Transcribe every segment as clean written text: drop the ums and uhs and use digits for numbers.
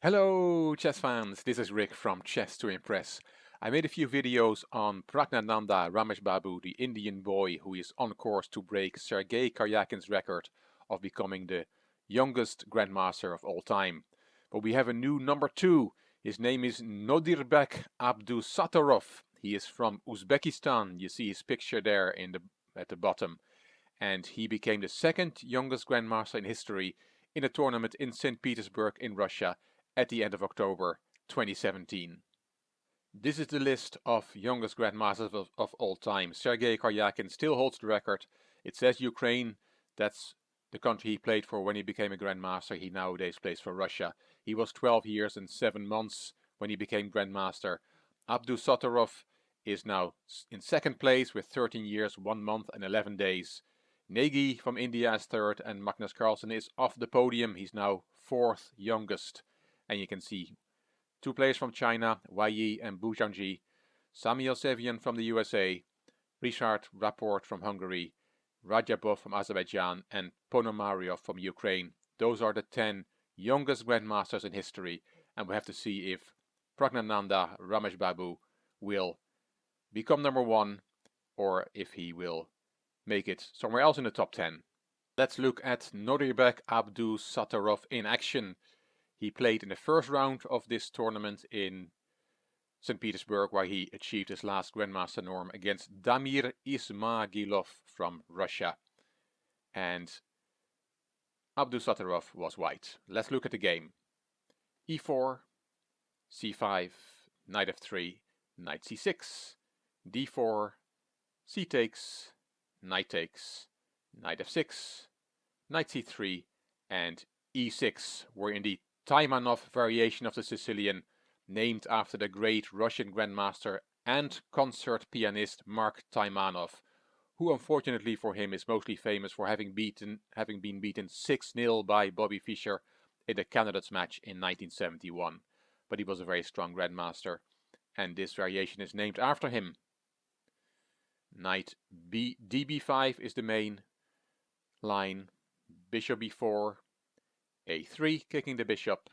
Hello chess fans, this is Rick from Chess to Impress. I made a few videos on Pragnananda Rameshbabu, the Indian boy who is on course to break Sergei Karyakin's record of becoming the youngest Grandmaster of all time. But we have a new number 2. His name is Nodirbek Abdusattorov. He is from Uzbekistan. You see his picture there at the bottom. And he became the second youngest Grandmaster in history in a tournament in St Petersburg in Russia at the end of October 2017. This is the list of youngest grandmasters of all time. Sergei Karyakin still holds the record. It says Ukraine, that's the country he played for when he became a grandmaster. He nowadays plays for Russia. He was 12 years and 7 months when he became grandmaster. Abdusattorov is now in second place with 13 years, 1 month and 11 days. Nagy from India is third, and Magnus Carlsen is off the podium. He's now fourth youngest. And you can see 2 players from China, Wei Yi and Bu Zhangji, Samuel Sevian from the USA, Richard Rapport from Hungary, Rajabov from Azerbaijan, and Ponomaryov from Ukraine. Those are the 10 youngest grandmasters in history, and we have to see if Pragnananda Rameshbabu will become number 1 or if he will make it somewhere else in the top 10. Let's look at Nodirbek Abdusattorov in action. He played in the first round of this tournament in St. Petersburg, where he achieved his last Grandmaster norm against Damir Ismagilov from Russia. And Abdusattorov was white. Let's look at the game. e4, c5, knight f3, knight c6, d4, c takes, knight f6, knight c3, and e6 were indeed Taimanov variation of the Sicilian, named after the great Russian grandmaster and concert pianist Mark Taimanov, who unfortunately for him is mostly famous for having been beaten 6-0 by Bobby Fischer in the candidates match in 1971. But he was a very strong grandmaster, and this variation is named after him. Knight db5 is the main line, bishop b4, a3, kicking the bishop,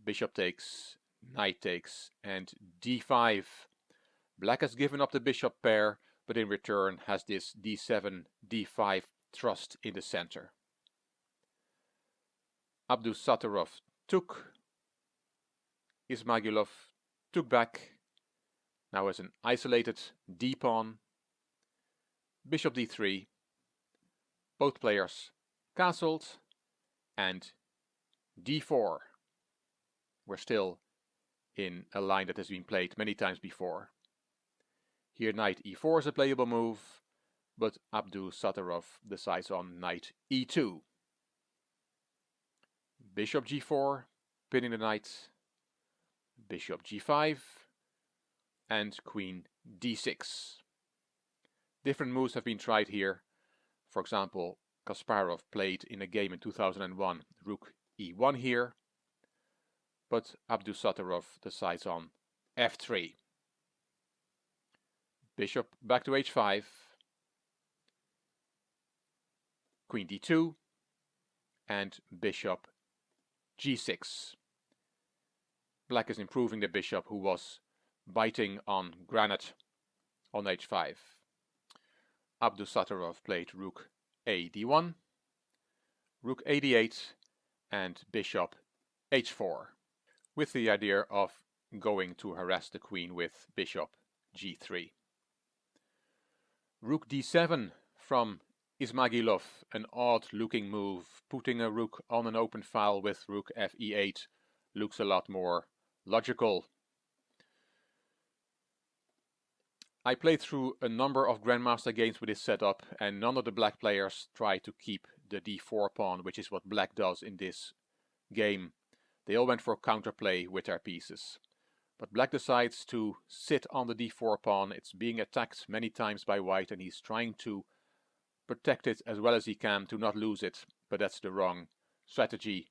bishop takes, knight takes, and d5. Black has given up the bishop pair, but in return has this d7, d5 thrust in the center. Abdusattorov took, Ismagilov took back, now as an isolated d-pawn, bishop d3, both players castled, and d4. We're still in a line that has been played many times before. Here knight e4 is a playable move, but Abdusattorov decides on knight e2. Bishop g4, pinning the knight, bishop g5, and queen d6. Different moves have been tried here. For example, Kasparov played in a game in 2001 rook e1 here, but Abdusattorov decides on f3. Bishop back to h5, queen d2, and bishop g6. Black is improving the bishop, who was biting on granite on h5. Abdusattorov played rook a d1, rook a d8, and bishop h4, with the idea of going to harass the queen with bishop g3. Rook d7 from Ismagilov, an odd looking move. Putting a rook on an open file with rook fe8 looks a lot more logical. I played through a number of Grandmaster games with this setup, and none of the black players try to keep the d4 pawn, which is what black does in this game. They all went for counterplay with their pieces. But black decides to sit on the d4 pawn. It's being attacked many times by white, and he's trying to protect it as well as he can to not lose it, but that's the wrong strategy.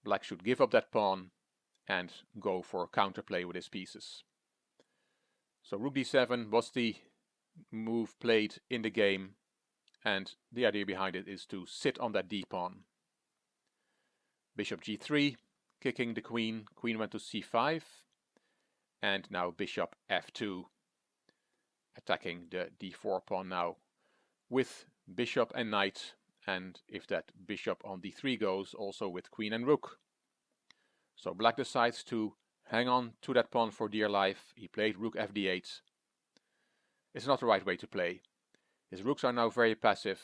Black should give up that pawn and go for counterplay with his pieces. So rook d7 was the move played in the game, and the idea behind it is to sit on that d-pawn. Bishop g3, kicking the queen. Queen went to c5, and now bishop f2, attacking the d4 pawn now with bishop and knight, and if that bishop on d3 goes, also with queen and rook. So black decides to hang on to that pawn for dear life. He played rook fd8. It's not the right way to play. His rooks are now very passive,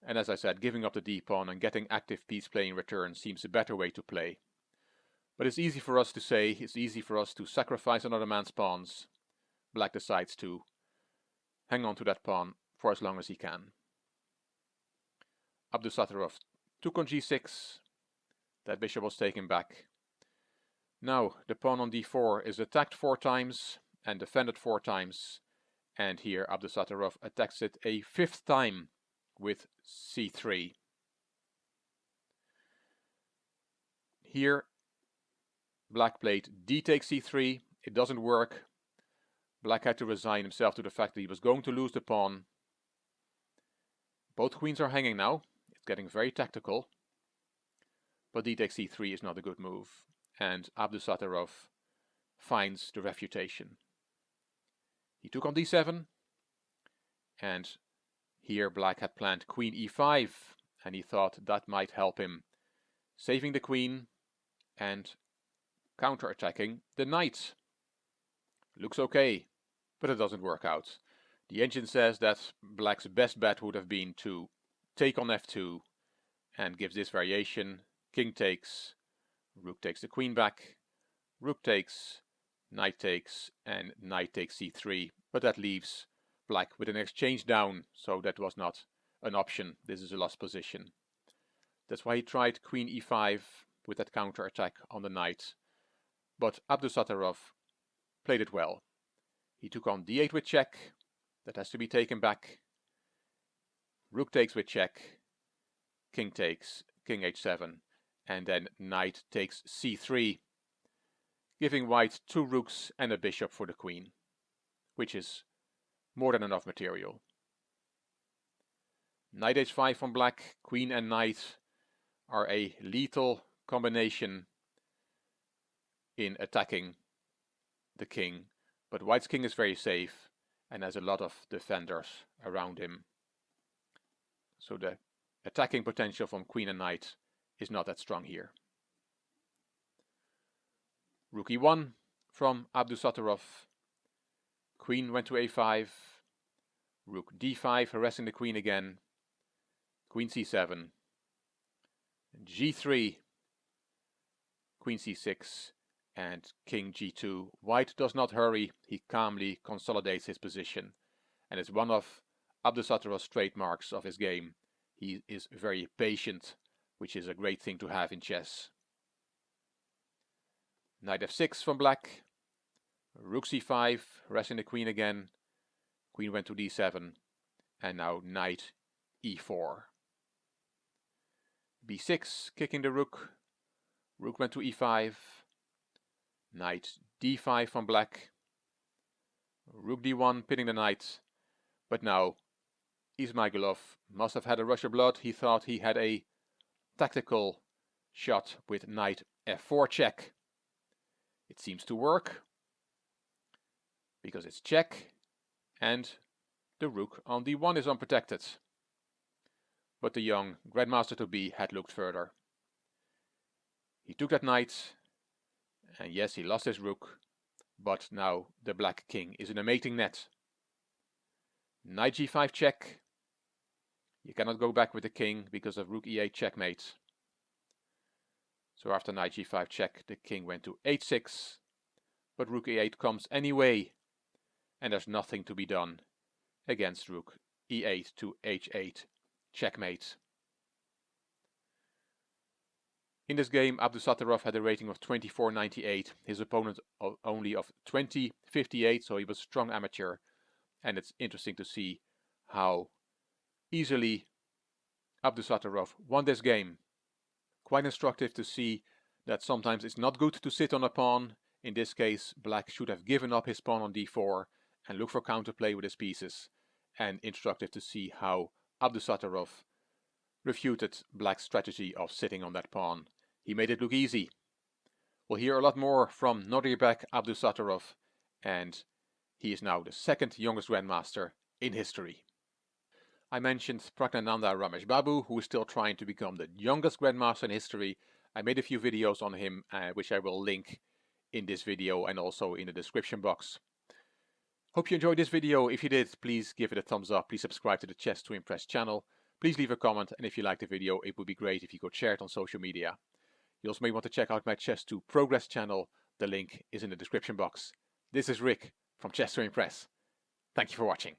and as I said, giving up the d-pawn and getting active piece play in return seems a better way to play. But it's easy for us to say, it's easy for us to sacrifice another man's pawns. Black decides to hang on to that pawn for as long as he can. Abdusattorov took on g6. That bishop was taken back. Now the pawn on d4 is attacked 4 times and defended 4 times. And here Abdusattorov attacks it a 5th time with c3. Here black played d takes c3. It doesn't work. Black had to resign himself to the fact that he was going to lose the pawn. Both queens are hanging now. It's getting very tactical. But d takes c3 is not a good move. And Abdusattorov finds the refutation. He took on d7. And here black had planned queen e5. And he thought that might help him, saving the queen and counter-attacking the knight. Looks okay, but it doesn't work out. The engine says that black's best bet would have been to take on f2 and gives this variation: king takes, rook takes the queen back, rook takes, knight takes, and knight takes c3. But that leaves black with an exchange down, so that was not an option. This is a lost position. That's why he tried queen e5 with that counter attack on the knight. But Abdusattorov played it well. He took on d8 with check. That has to be taken back. Rook takes with check. King takes, king h7. And then knight takes c3, giving white 2 rooks and a bishop for the queen, which is more than enough material. Knight h5 from black. Queen and knight are a lethal combination in attacking the king, but white's king is very safe and has a lot of defenders around him. So the attacking potential from queen and knight is not that strong here. Rook e1 from Abdusattorov. Queen went to a5. Rook d5, harassing the queen again. Queen c7. g3. Queen c6. And king g2. White does not hurry. He calmly consolidates his position. And it's one of Abdusattorov's trademarks of his game. He is very patient, which is a great thing to have in chess. Knight f6 from black. Rook c5, harassing the queen again. Queen went to d7. And now knight e4. b6, kicking the rook. Rook went to e5. Knight d5 from black. Rook d1, pinning the knight. But now Ismailov must have had a rush of blood. He thought he had a tactical shot with knight f4 check. It seems to work, because it's check, and the rook on d1 is unprotected. But the young Grandmaster to be had looked further. He took that knight, and yes, he lost his rook, but now the black king is in a mating net. Knight g5 check. You cannot go back with the king because of rook e8 checkmate. So after knight g5 check, the king went to h6, but rook e8 comes anyway, and there's nothing to be done against rook e8 to h8 checkmate. In this game, Abdusattorov had a rating of 24.98, his opponent only of 20.58, so he was a strong amateur, and it's interesting to see how easily Abdusattorov won this game. Quite instructive to see that sometimes it's not good to sit on a pawn. In this case, black should have given up his pawn on d4 and look for counterplay with his pieces, and instructive to see how Abdusattorov refuted black's strategy of sitting on that pawn. He made it look easy, We'll hear a lot more from Nodirbek Abdusattorov, and he is now the second youngest Grandmaster in history. I mentioned Pragnananda Rameshbabu, who is still trying to become the youngest Grandmaster in history. I made a few videos on him, which I will link in this video and also in the description box. Hope you enjoyed this video. If you did, please give it a thumbs up. Please subscribe to the Chess to Impress channel. Please leave a comment, and if you liked the video, it would be great if you could share it on social media. You also may want to check out my Chess to Progress channel. The link is in the description box. This is Rick from Chess to Impress. Thank you for watching.